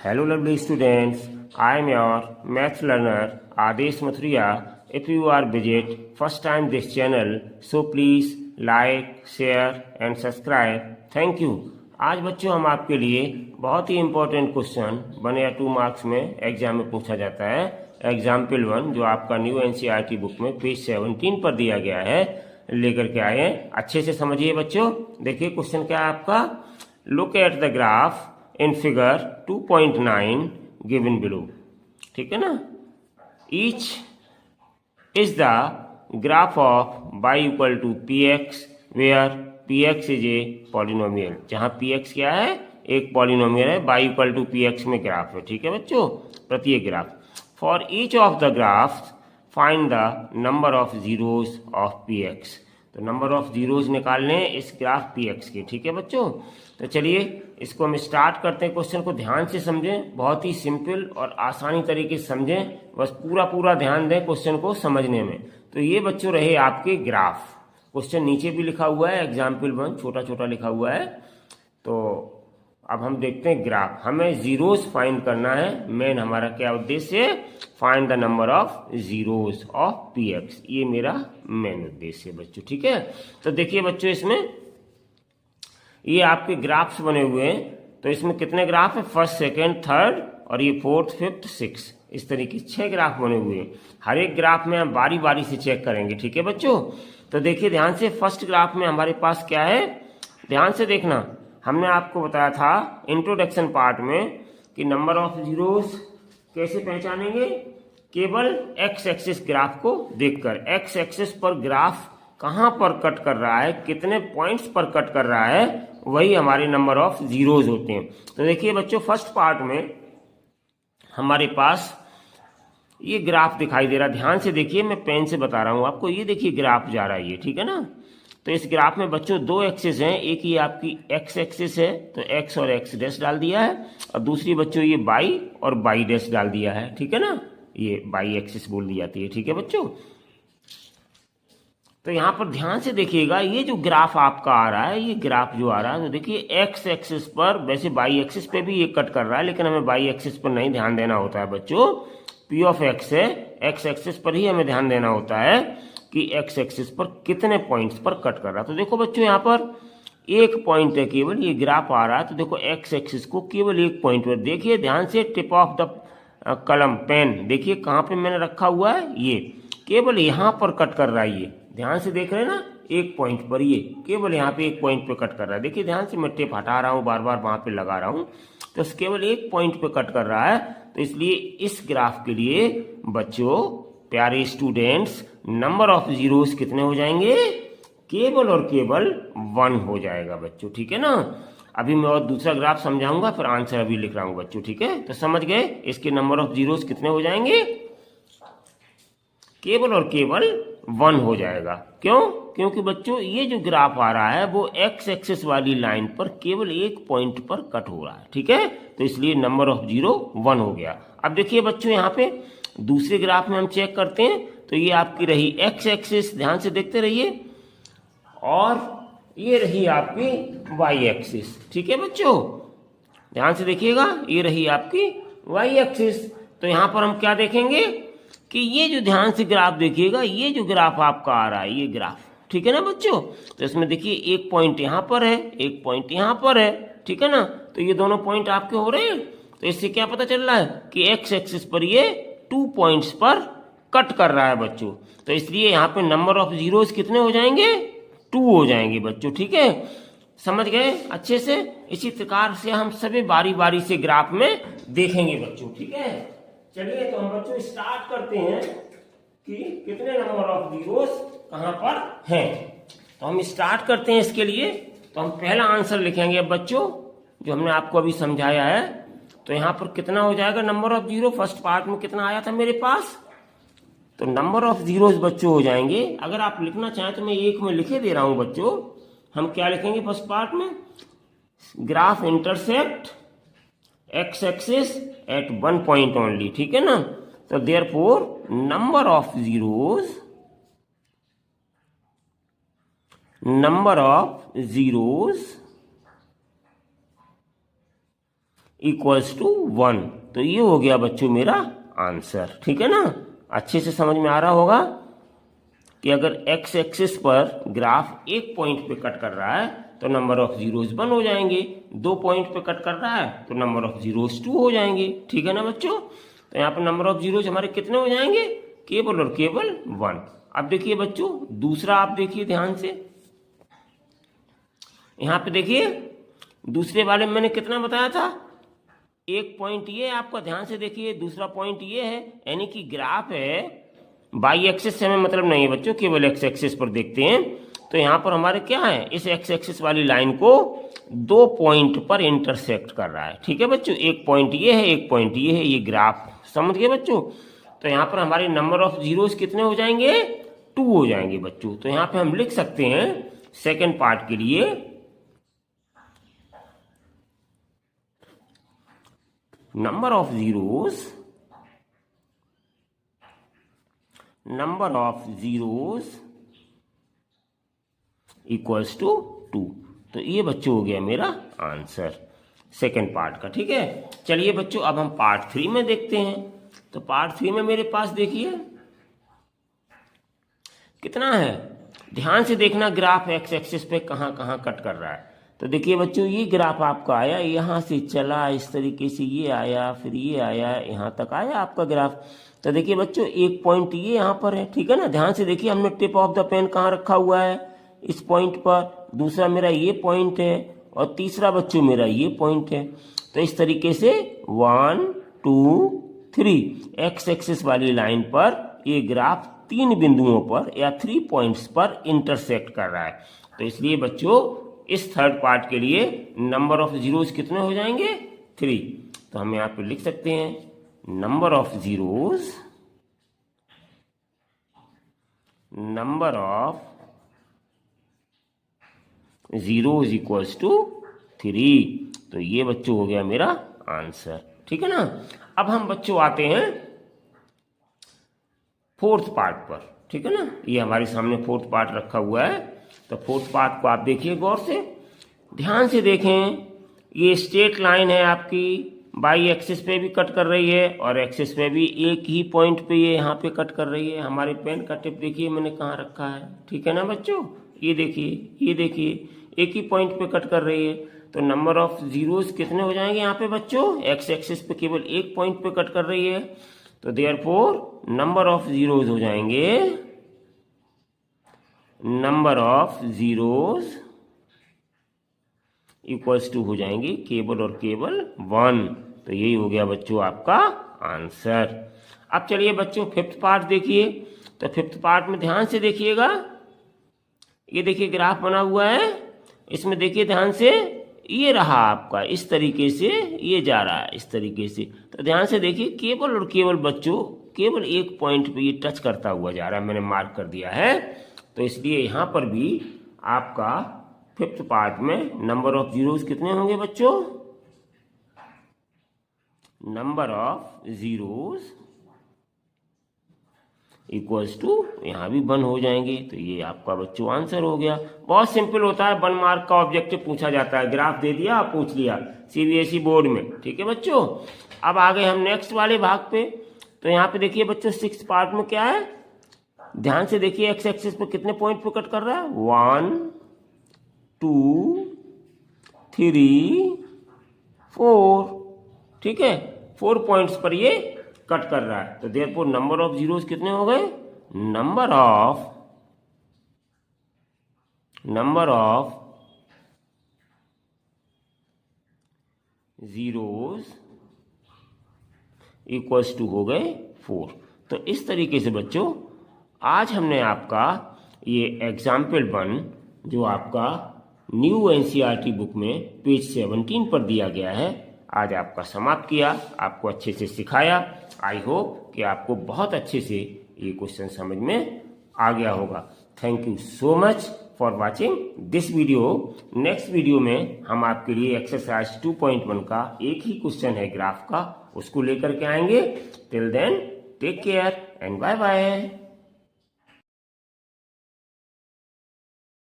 Hello lovely students, I am your math learner Adesh Mathuriya. If you are visit first time this channel, so please like, share and subscribe. Thank you. आज बच्चों हम आपके लिए बहुत ही important question 1 या 2 marks में exam में पूछा जाता है। एग्जाम्पल 1 जो आपका न्यू एनसीईआरटी बुक में पेज 17 पर दिया गया है लेकर के आए। अच्छे से समझिए बच्चों। देखिए क्वेश्चन क्या है आपका। Look at the graph in figure 2.9 given below. ठीक है ना। Each is the graph of y equal to P X where P X is a polynomial. जहां पी एक्स क्या है, एक पॉलिनोमियल है। y equal to P X में graph है। ठीक है बच्चों, प्रत्येक graph. For each of the graphs find the number of zeros of P X. तो नंबर ऑफ जीरोज निकालने इस ग्राफ पी एक्स के। ठीक है बच्चों, तो चलिए इसको हम स्टार्ट करते हैं। क्वेश्चन को ध्यान से समझें, बहुत ही सिंपल और आसानी तरीके से समझें। बस पूरा पूरा ध्यान दें क्वेश्चन को समझने में। तो ये बच्चों रहे आपके ग्राफ। क्वेश्चन नीचे भी लिखा हुआ है, एग्जाम्पल 1 छोटा छोटा लिखा हुआ है। तो अब हम देखते हैं ग्राफ। हमें जीरोस फाइंड करना है। मेन हमारा क्या उद्देश्य है, find the number of zeros of P x. ये मेरा मेन उद्देश्य है बच्चों। ठीक है, तो देखिए बच्चों इसमें ये आपके ग्राफ्स बने हुए हैं। तो इसमें कितने ग्राफ है, फर्स्ट सेकेंड थर्ड और ये फोर्थ फिफ्थ सिक्स, इस तरीके 6 ग्राफ बने हुए हैं। हर एक ग्राफ में हम बारी बारी से चेक करेंगे। ठीक है बच्चों, तो देखिए ध्यान से। फर्स्ट ग्राफ में हमारे पास क्या है, ध्यान से देखना। हमने आपको बताया था इंट्रोडक्शन पार्ट में कि नंबर ऑफ जीरोस कैसे पहचानेंगे, केवल एक्स एक्सिस ग्राफ को देखकर। एक्स एक्सिस पर ग्राफ कहां पर कट कर रहा है, कितने पॉइंट्स पर कट कर रहा है, वही हमारे नंबर ऑफ जीरोज होते हैं। तो देखिए बच्चों फर्स्ट पार्ट में हमारे पास ये ग्राफ दिखाई दे रहा है। ध्यान से देखिए, मैं पेन से बता रहा हूं आपको। ये देखिए ग्राफ जा रहा है ये, ठीक है ना। तो इस ग्राफ में बच्चों 2 एक्सिस हैं। एक ही आपकी एक्स एक्सिस है, तो एक्स और एक्स डैश डाल दिया है, और दूसरी बच्चों ये बाई और बाई डैश डाल दिया है। ठीक है ना, ये बाई एक्सिस बोल दी जाती है। ठीक है बच्चों, तो यहां पर ध्यान से देखिएगा। ये जो ग्राफ आपका आ रहा है, ये ग्राफ जो आ रहा है, तो देखिए एक्स एक्सिस पर, वैसे बाई एक्सिस पे भी ये कट कर रहा है, लेकिन हमें बाई एक्सिस पर नहीं ध्यान देना होता है बच्चों। पी ऑफ एक्स है, एक्स एक्सिस पर ही हमें ध्यान देना होता है कि एक्स एक्सिस पर कितने पॉइंट्स पर कट कर रहा है। तो देखो बच्चों यहाँ पर एक पॉइंट है केवल, ये ग्राफ आ रहा है। तो देखो एक्स एक्सिस को केवल एक पॉइंट पर देखिए ध्यान से। टिप ऑफ द कलम पेन देखिए कहाँ पे मैंने रखा हुआ है, ये केवल यहाँ पर कट कर रहा है। ये ध्यान से देख रहे हैं ना, एक पॉइंट पर, ये केवल यहाँ पे एक पॉइंट पे कट कर रहा है। देखिए ध्यान से, मैं टिप हटा रहा हूँ, बार बार वहां पे लगा रहा हूँ, तो केवल एक पॉइंट पे कट कर रहा है। तो इसलिए इस ग्राफ के लिए बच्चों, प्यारे स्टूडेंट्स, नंबर ऑफ जीरोस कितने हो जाएंगे, केवल और केवल 1 हो जाएगा बच्चों। ठीक है ना। अभी मैं और दूसरा ग्राफ समझाऊंगा, फिर आंसर अभी लिख रहा हूं बच्चों। ठीक है, तो समझ गए इसके नंबर ऑफ जीरोस कितने हो जाएंगे, केवल और केवल 1 हो जाएगा। क्यों, क्योंकि बच्चों ये जो ग्राफ आ रहा है वो एक्स एक्सिस वाली लाइन पर केवल एक पॉइंट पर कट हो रहा है। ठीक है, तो इसलिए नंबर ऑफ जीरो 1 हो गया। अब देखिए बच्चों यहाँ पे दूसरे ग्राफ में हम चेक करते हैं। तो ये आपकी रही एक्स एक्सिस, ध्यान से देखते रहिए, और ये रही आपकी वाई एक्सिस। ठीक है बच्चों, ध्यान से देखिएगा, ये रही आपकी वाई एक्सिस। तो यहां पर हम क्या देखेंगे कि ये जो, ध्यान से ग्राफ देखिएगा, ये जो ग्राफ आपका आ रहा है, ये ग्राफ, ठीक है ना बच्चों। तो इसमें देखिए एक पॉइंट यहां पर है, एक पॉइंट यहां पर है। ठीक है ना, तो ये दोनों पॉइंट आपके हो रहे हैं। तो इससे क्या पता चल रहा है कि एक्स एक्सिस पर ये 2 पॉइंट्स पर कट कर रहा है बच्चों। तो इसलिए यहाँ पे नंबर ऑफ जीरोस कितने हो जाएंगे, 2 हो जाएंगे बच्चों। ठीक है, समझ गए अच्छे से। इसी प्रकार से हम सभी बारी बारी से ग्राफ में देखेंगे बच्चों। ठीक है, चलिए तो हम बच्चों स्टार्ट करते हैं कि कितने नंबर ऑफ जीरोस कहां पर हैं। तो हम स्टार्ट करते हैं इसके लिए। तो हम पहला आंसर लिखेंगे अब बच्चों, जो हमने आपको अभी समझाया है। तो यहां पर कितना हो जाएगा number of zero, first part में कितना आया था मेरे पास, तो नंबर ऑफ जीरोस बच्चों हो जाएंगे। अगर आप लिखना चाहें तो मैं एक में लिखे दे रहा हूं बच्चों। हम क्या लिखेंगे फर्स्ट पार्ट में, graph intersect X axis at 1 point only. ठीक है ना, तो therefore number of zeros equals to 1। तो ये हो गया बच्चों मेरा आंसर। ठीक है ना, अच्छे से समझ में आ रहा होगा कि अगर एक्स एक्सिस पर ग्राफ एक पॉइंट पे कट कर रहा है तो नंबर ऑफ जीरोस 1 हो जाएंगे, 2 पॉइंट पे कट कर रहा है तो नंबर ऑफ जीरोस 2 हो जाएंगे। ठीक है ना बच्चों, तो यहाँ पर नंबर ऑफ जीरोस हमारे कितने हो जाएंगे, केवल और केवल 1। अब देखिए बच्चों दूसरा, आप देखिए ध्यान से, यहाँ पे देखिए दूसरे वाले में मैंने कितना बताया था, एक पॉइंट ये आपका ध्यान से देखिए, दूसरा पॉइंट ये है, यानी कि ग्राफ है बाई एक्सिस से हमें मतलब नहीं है बच्चों, केवल एक्स एक्सिस पर देखते हैं। तो यहाँ पर हमारे क्या है, इस एक्स एक्सिस वाली लाइन को 2 पॉइंट पर इंटरसेक्ट कर रहा है। ठीक है बच्चों, एक पॉइंट ये है, एक पॉइंट ये है, ये ग्राफ समझ गए बच्चों। तो यहाँ पर हमारे नंबर ऑफ जीरोस कितने हो जाएंगे, 2 हो जाएंगे बच्चों। तो यहाँ पे हम लिख सकते हैं सेकेंड पार्ट के लिए, number of zeros equals to 2। तो ये बच्चों हो गया मेरा आंसर सेकेंड पार्ट का। ठीक है, चलिए बच्चों अब हम पार्ट 3 में देखते हैं। तो पार्ट 3 में मेरे पास देखिए कितना है, ध्यान से देखना ग्राफ एक्स एक्सिस पे कहाँ कहाँ कट कर रहा है। तो देखिए बच्चों ये ग्राफ आपका आया, यहाँ से चला इस तरीके से, ये आया, फिर ये आया, यहाँ तक आया आपका ग्राफ। तो देखिए बच्चों एक पॉइंट ये यहाँ पर है। ठीक है ना, ध्यान से देखिए हमने टिप ऑफ द पेन कहाँ रखा हुआ है, इस पॉइंट पर, दूसरा मेरा ये पॉइंट है और तीसरा बच्चों मेरा ये पॉइंट है। तो इस तरीके से 1 2 3 एक्स एक्सिस वाली लाइन पर ये ग्राफ 3 बिंदुओं पर या 3 पॉइंट्स पर इंटरसेक्ट कर रहा है। तो इसलिए बच्चों इस थर्ड पार्ट के लिए नंबर ऑफ जीरोस कितने हो जाएंगे, 3। तो हम यहाँ पे लिख सकते हैं number of zeros equals to 3। तो ये बच्चों हो गया मेरा आंसर। ठीक है ना, अब हम बच्चों आते हैं फोर्थ पार्ट पर। ठीक है ना, ये हमारे सामने फोर्थ पार्ट रखा हुआ है। तो फोर्थ पार्ट को आप देखिए गौर से, ध्यान से देखें। ये स्ट्रेट लाइन है आपकी, बाई एक्सिस पे भी कट कर रही है और एक्सिस पे भी एक ही पॉइंट पे ये यहाँ पे कट कर रही है। हमारे पेन का टिप देखिए मैंने कहाँ रखा है। ठीक है ना बच्चों, ये देखिए एक ही पॉइंट पे कट कर रही है। तो नंबर ऑफ जीरोस कितने हो जाएंगे यहाँ पे बच्चों, एक्स एक्सिस पे केवल एक पॉइंट पे कट कर रही है। तो देयरफॉर नंबर ऑफ जीरोस हो जाएंगे, number of zeros equals to हो जाएंगे केवल और केवल 1। तो यही हो गया बच्चों आपका आंसर। अब चलिए बच्चों फिफ्थ पार्ट देखिए। तो फिफ्थ पार्ट में ध्यान से देखिएगा, ये देखिए ग्राफ बना हुआ है, इसमें देखिए ध्यान से, ये रहा आपका इस तरीके से, ये जा रहा है इस तरीके से। तो ध्यान से देखिए केवल और केवल बच्चों केवल एक पॉइंट पे ये टच करता हुआ जा रहा है, मैंने मार्क कर दिया है। तो इसलिए यहाँ पर भी आपका फिफ्थ पार्ट में नंबर ऑफ जीरोस कितने होंगे बच्चों, number of zeros equals to यहाँ भी 1 हो जाएंगे। तो ये आपका बच्चों आंसर हो गया। बहुत सिंपल होता है, 1 मार्क का ऑब्जेक्टिव पूछा जाता है, ग्राफ दे दिया पूछ लिया सीबीएसई बोर्ड में। ठीक है बच्चों, अब आ गए हम नेक्स्ट वाले भाग पे। तो यहाँ पे देखिए बच्चों सिक्स्थ पार्ट में क्या है, ध्यान से देखिए एक्स एक्सिस पे कितने पॉइंट पे कट कर रहा है, 1 2 3 4। ठीक है, 4 पॉइंट्स पर ये कट कर रहा है। तो देयरफॉर नंबर ऑफ जीरोस कितने हो गए, number of zeros equals to हो गए 4। तो इस तरीके से बच्चों आज हमने आपका ये एग्जाम्पल 1 जो आपका न्यू एनसीईआरटी बुक में पेज 17 पर दिया गया है, आज आपका समाप्त किया, आपको अच्छे से सिखाया। आई होप कि आपको बहुत अच्छे से ये क्वेश्चन समझ में आ गया होगा। Thank you so much for watching this video. Next video में हम आपके लिए एक्सरसाइज 2.1 का एक ही क्वेश्चन है ग्राफ का, उसको लेकर के आएंगे। Till then take care and bye bye.